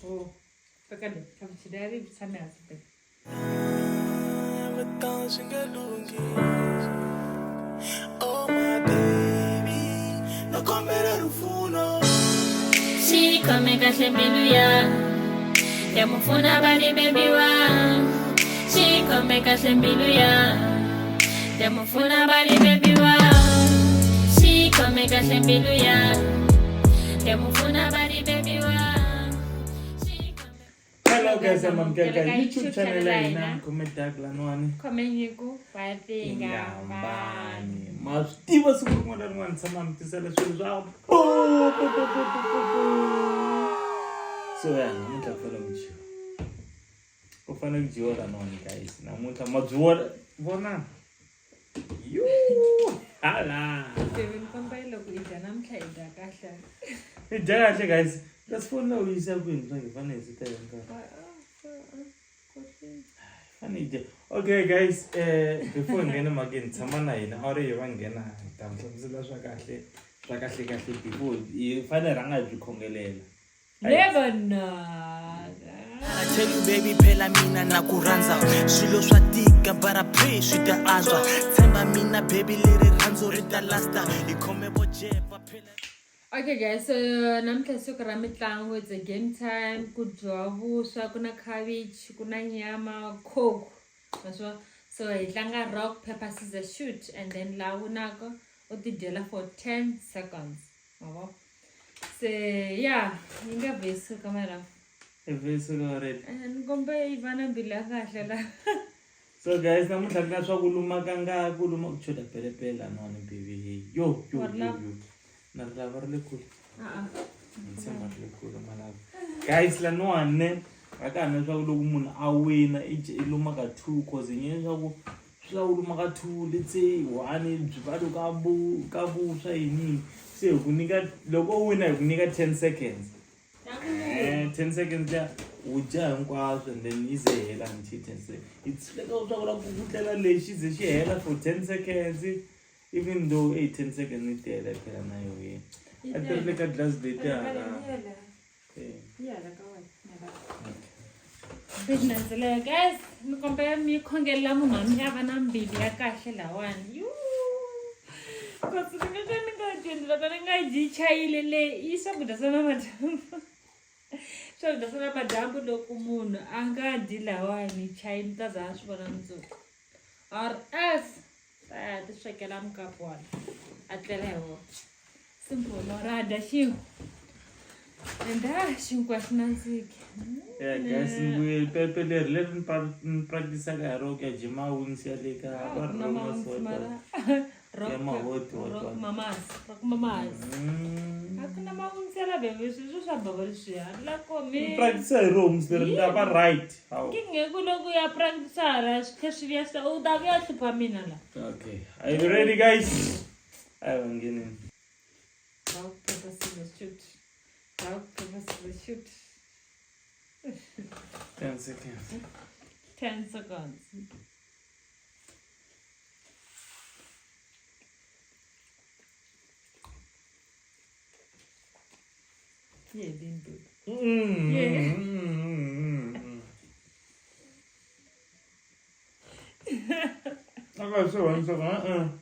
Oh, pekade, kamchidari bisame asipe. Oh my baby, no comerá rufuno. Si come kahle mbilu ya Yamufuna bali baby wa Si come kahle mbilu ya Yamufuna bali baby wa Si come kahle mbilu ya Yamufuna bali baby wa Hello guys, I'm Mkelka YouTube channel ina kumedagla nwani Komenyiku patinga ngambani mastiva siku rin'wana na rin'wana tshama mi tisela swilo swa so ya namuntlha fela michiwa u fanele ku jiwa lan'wani guys namuntlha ma byi vona yo hala Seven kombayilo ku ida namhla ida kahle. i dya kahle guys tasifona u yisa kwini swa nge fanele hi sitele nkarhi Funny. Okay guys, before ngena mageni tshama na hina or hi va nghena hi ta hlamusela swa kahle before hi fanele rhanga hi byi khongelela. Never know. I tell you baby phela mina nakurhandza swilo swa tika but I pray swi ta antswa tshemba mina baby leri rhandzu ri ta lasta hi khome vo jepa phela. Okay guys, so namhla siku ra mitlangu, it's a game time. Ku dyiwa vuswa, kuna cabbage, kuna nyama, coke. So hi tlanga rock paper scissors shoot and then la unako u ti dyela for 10 seconds. Mavo. So yeah, inga vesi kamera. Vesi already. Ngombe ivana bila kahle la. So guys, namuntlha ku na swa ku luma kanga ku luma ku choda pelepele an'wana baby. Yo. Na lava ri le kule. Ntshemba ri le kule malava. Guys, lan'wana aka na swa ku loko munhu a wina i luma ka 2 cause nge swa ku luma ka 2 let's say 1 byi va ka vuswa yini se ku nyika loko u wina hi ku nyika 10 seconds 10 seconds ya u dya hinkwaswo and then ize hela until 10 seconds it's like swa ku la ku kutlela lexi ze xi hela for 10 seconds even though 10 seconds ni tele phela na yo yini a ti ri le ka glass leti Business le guys, mi kombela mi khongela munhu wa mi ava na mbili ya kahle lawani. Kasi ni nga dyondzi loko ni nga dyi chayile le i swakudya swa namadyambu. Swakudya swa namadyambu loko munhu a nga dyi lawani chayile ta za a swi vona mundzuku. Or else ta ti swekela mukapu wona a tlela hi wona. Simple no ra dya xinkwa. Xinkwa xi nandziki. Yeah, guys, we pepe leri ni practice ka ro ka jima wings ya le ka ba ro ya mahoti wa mamas. Akuna mawunsela bebe swi swa bava swi la ko mi practice rooms there da ba right how kinge ku loko ya practice ra swi ya sa u da ya hlupha mina la. Okay, are you ready guys? I'm getting Rock paper scissors shoot. 10 seconds. 10 seconds. Yeah, didn't do. Okay, so one second.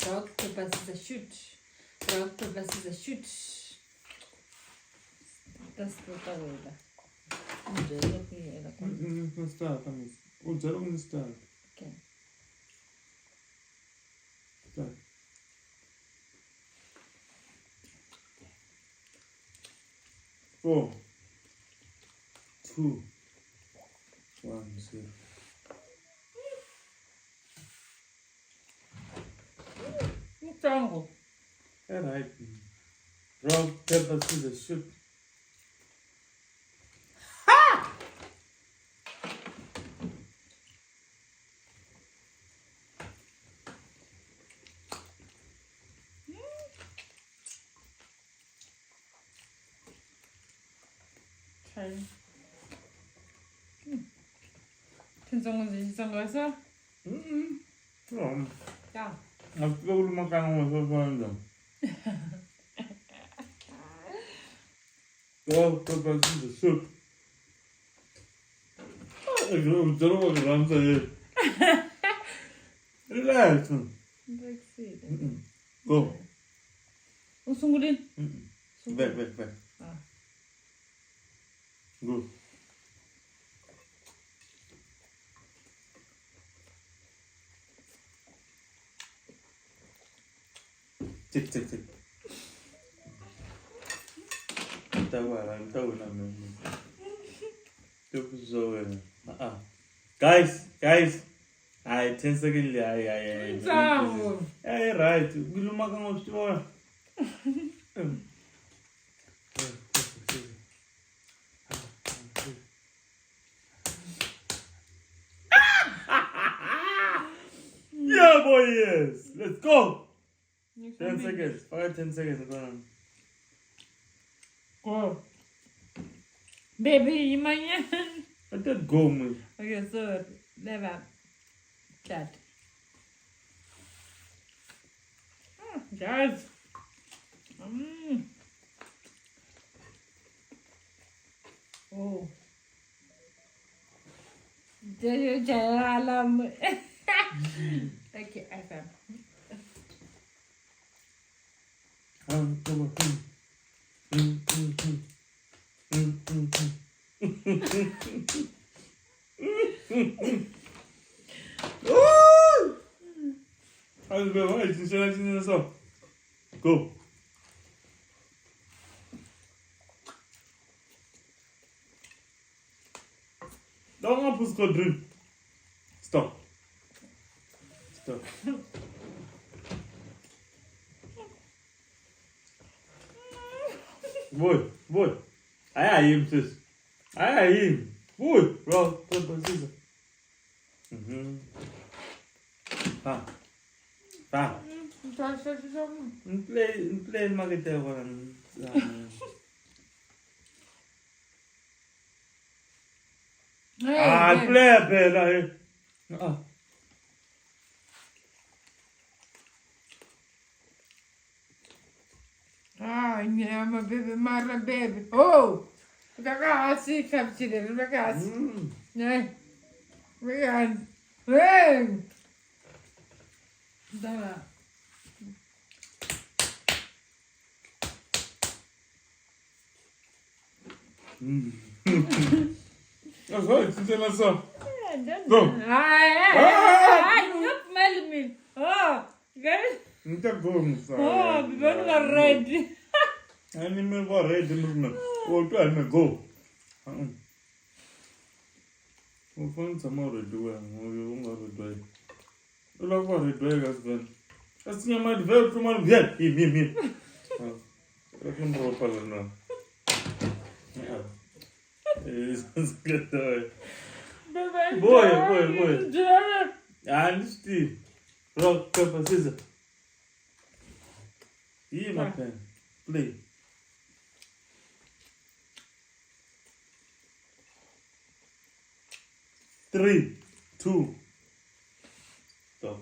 Rock, paper, scissors, shoot. Rock, paper, scissors, shoot. That's the way. Start. Okay. Start. 4, 2, 1, 0. Triangle. All right. Rock, paper, scissors, shoot. Ha! Okay. Can someone say something like that? From. Yeah. Afika kuluma kanga masafanda. Oh, papa, this is soup. I'm going to run here. Relax. Go. Usungulin. Back. Ah. Go. Tick. Tahu nama. Guys. Ay, 10 seconds. Ay. Sawa. Ay, right. Giluma kang gusto. Yeah, boy, yes. Let's go. 10 seconds. 10 seconds. Go on. Oh. Baby, manhã. Até gomo. Okay, so leva chat. Guys. Oh. Jadi jalan. Okay, I found. Go. Don't push the drink. Stop. Boy. I him, sis. I him. Boy. Bro, scissor. Pa. Play magita one. Play. Yeah, my baby. Oh, ragazzi, capire, ragazzi. Ragazzi. Dai. Você lançou. Não smell me. Oh, guys. Não tem como, sabe? Oh, vivendo na rede. Animal var red movement. Oh, to me go. Oh, find some more red way. Oh, you won't have red way. You love what red way, husband. That's your man. Very from one. Yeah, him. I can go up now. Yeah. It's good. Boy. And Steve. Rock, paper, scissors. Here, my pen. Play. Three, 2. Stop.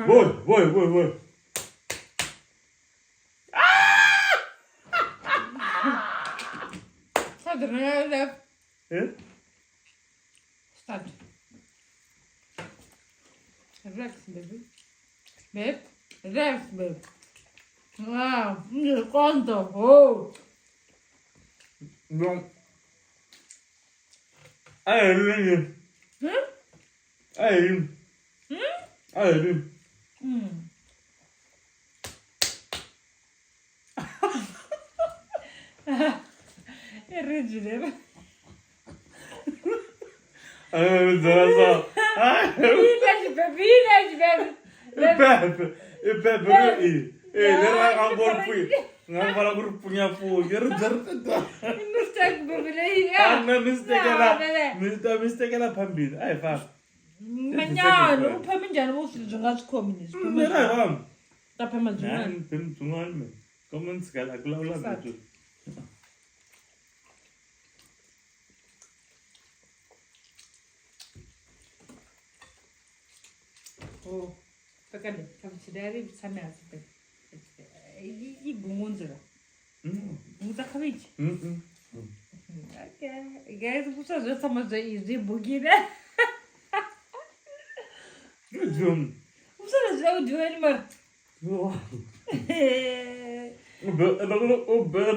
Boy. Start. Relax, baby. Relax, baby. Wow, quanto? Oh. No. I didn't. Rigide. Manhã, uphe minjani usidlo ngazikhombisi. Taphe manjani. Oh, pakale, kamchidari sana asipe. Igungunzira. Muza khabichi. Okay. Guys, puxa já estamos aí de bugida. Jum. Puxa já o joelho mar. O better.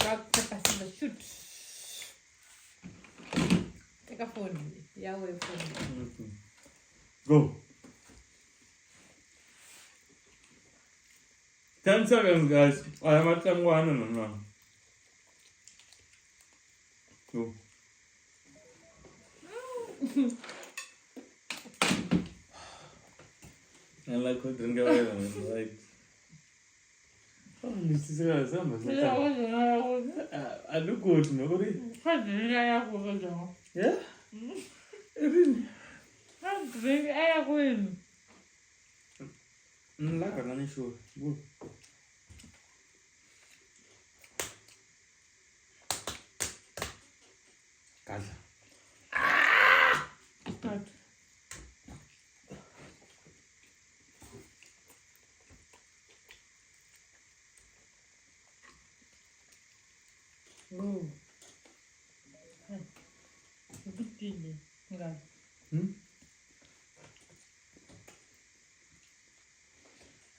Rock, paper, shoot. Take a phone. Yeah, we phone. Go. 10 seconds, guys. I am at 1 and 1. Go. I like what didn't go like. Oh, this is I look good, no? Yeah? Like I'm not sure. Go. Casa. Start. Oh. Good thing.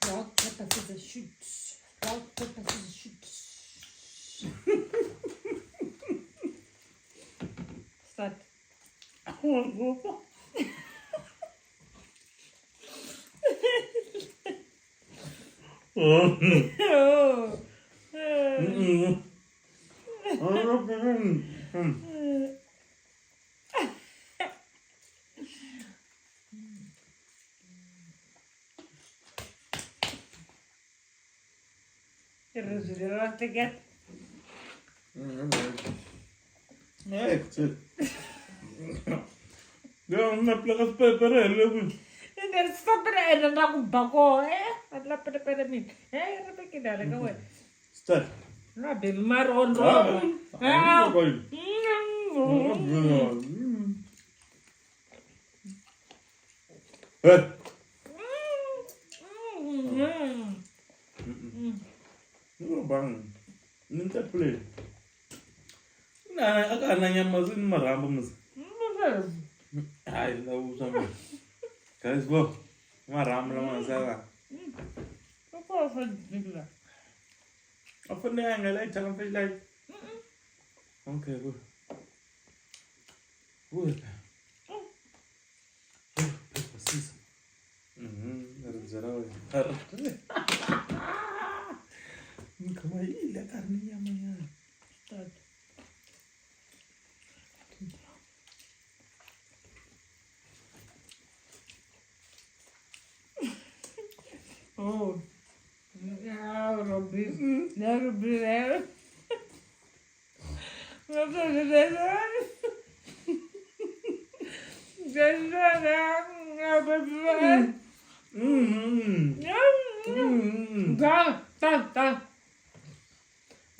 Rock, paper, scissors, shoot. Rock, paper, scissors, shoot. Start. Oh. Te get. Não, não é para preparar, There's something I don't know about. I'd love to prepare me. I'm picking that. Go away. Start. Rabbi Maron. Não, bang. Não tem play. Não, agora não é mais uma ramba, mas. Ai, não usa mais. Guys, go. Uma ramba lá, mas ela. Não posso fazer isso. Eu falei, ela está com fez like. Ok, go. Go. Precisa. Era geral. Calma aí, a carninha amanhã. Start. Oh. Não, Robby. Não, Robby.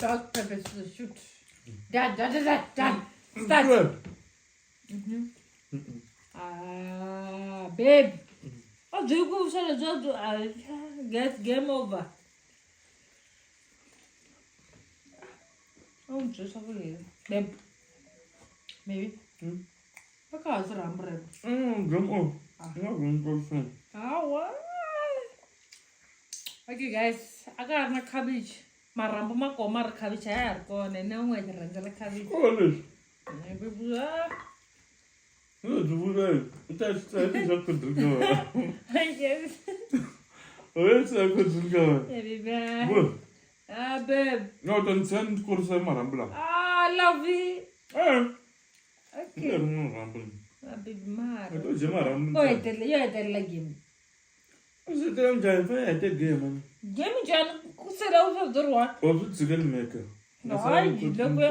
Rock, paper, scissors, shoot. Done. Start. Babe. Oh, do you go to get game over? Oh, just over here. Babe. Maybe. Because I'm bread. Come on. What? Okay, guys. I got my cabbage. Marambo makoma cabbage hair gone and no way to run the cabbage. Olha. Yes. Baby. Babe. No, don't send Corsa Marambla. Love it. Okay. No, Baby, mad. I told you, Maram. Go ahead, you had like him. I said, I'm going to take game. Jamie John, who said I was the one? Oh, it's a good maker. No, I did not go.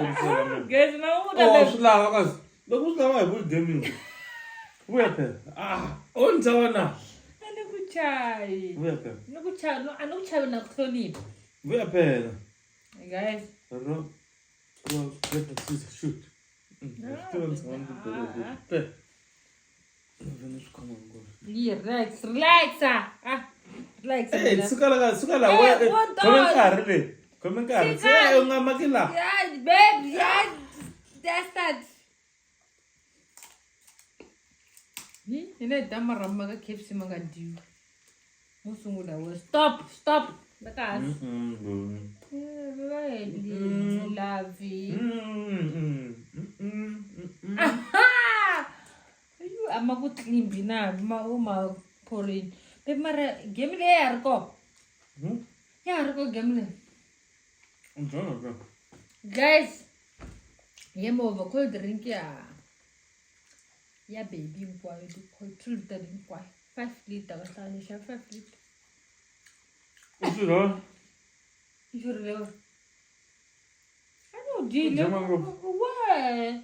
Guys, no, Oh, Slavas. Look who's now I will game you. Where? On Tawana. Chai. Where? No child, no, I know child not clean. Where? Guys. Rock, paper, scissors, shoot. Relax, relax. Relax. Hey, sukala. Come nkarhi. Se u nga makila. Yeah, babe, yeah. That's that. Ine dama ramma ka KFC manga diu. Musungula we stop. Bakas. Lavi. Ayu ama ku tlimbi na uma porin. Pe mara game le yarko. Yarko game le. Guys, yemo over cold drink ya baby boy to cold truth that in 5 liter ka 5 liter. Usuro. Usuro. Ano deal? Why?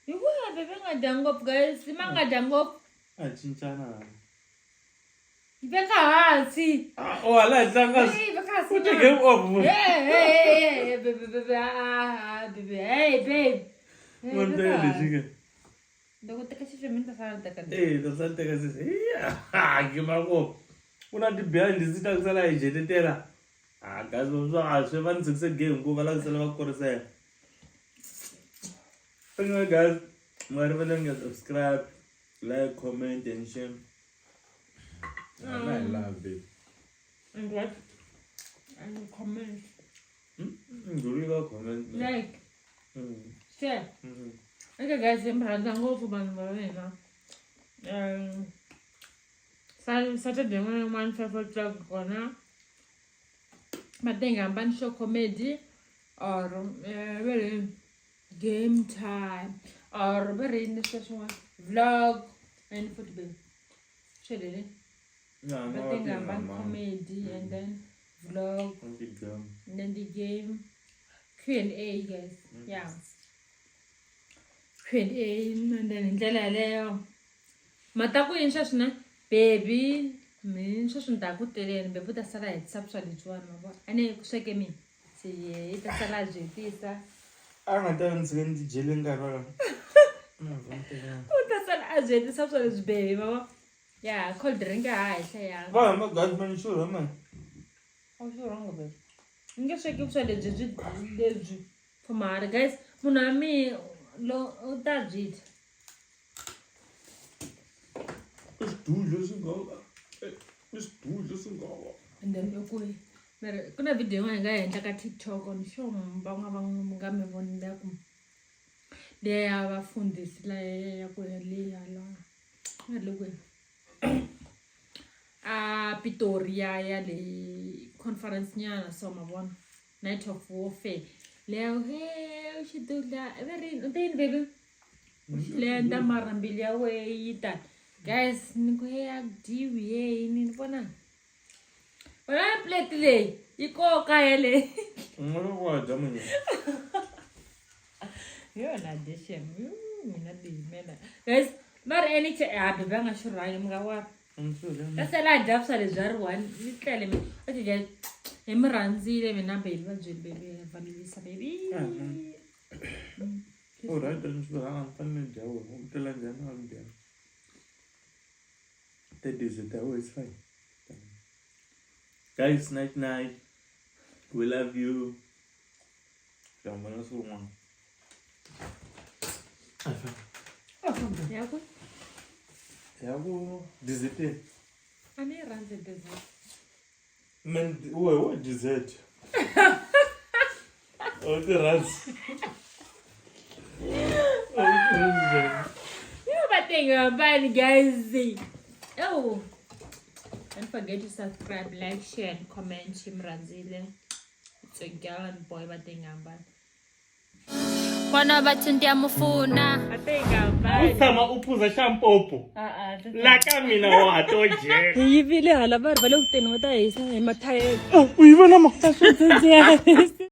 You have bebe ngadangop guys, simanga dangop. Chinchana. Ibeka hansi. Oh, ala danga. Ibeka Put the game off. Hey, babe. One day the chicken. Dogo takashisha minta sana takani. Doesn't take us. Give my go. Una di behind the sit kusala ijetetela. Guys, I 7-6 game go bala kusala bakorisa. Anyway, guys, remember to subscribe, like, comment, and share. I love it. And what? And comment. Really comment. Like. Share. Okay guys, sembrando ngofu bantu bavena. Saturday one favorite vlog kona. Matenga mbani show comedy or very game time or very necessary vlog and football. Share Matenga mbani comedy and then vlog and then the game Q&A guys. Yeah. Q&A and then indlela leyo mataku insha swina baby insha swina ku teleni baby ta sala hi sapswa letswana mabo ane ku sweke mina se ita sala jetisa nga ta ndzi ndi jele nkarhi uta sala ajeti sapswa letswa baby mabo ya cold drink ha hlayanga va ma gas man sure man sure wrong baby nge sweke kuswa lebyi for guys munami lo utazit Estudyo singaba. and then ukui mara kuna video nga endla ka TikTok on show nga me vonile ku le ya vafundisi la ya ku le ya la ngaloku Pretoria ya le conference nyana so mabona night of warfare leo he ushidula very then baby le nda marambili ya we yita guys niko ya diwi ni bona plate le iko kaele Ngolo kwa jamu. yo na deshem mina dimena guys not any abanga shurani mgawa Kasela dabsa le jarwan nitlele me ati emranzile mina baby baby valisa baby Alright, dan sudah antan jauh. Umtelan jangan ambil. That is it. Always fine. Guys, night. We love you. Jangan mana semua. ya ku Ya aku dessert. ani ranze dessert Men, what dessert? Oh, the rans. you batenga bye guys oh don't forget to subscribe, like, share and comment Shimranzile. It's a girl and boy batenga bye Kwana bathu ndiyamufuna batenga bye Sama uphuza shampopo. La kamina watoje. yivile hala vari va le ku teni va ta hisa hi mathayere Uyibona ma.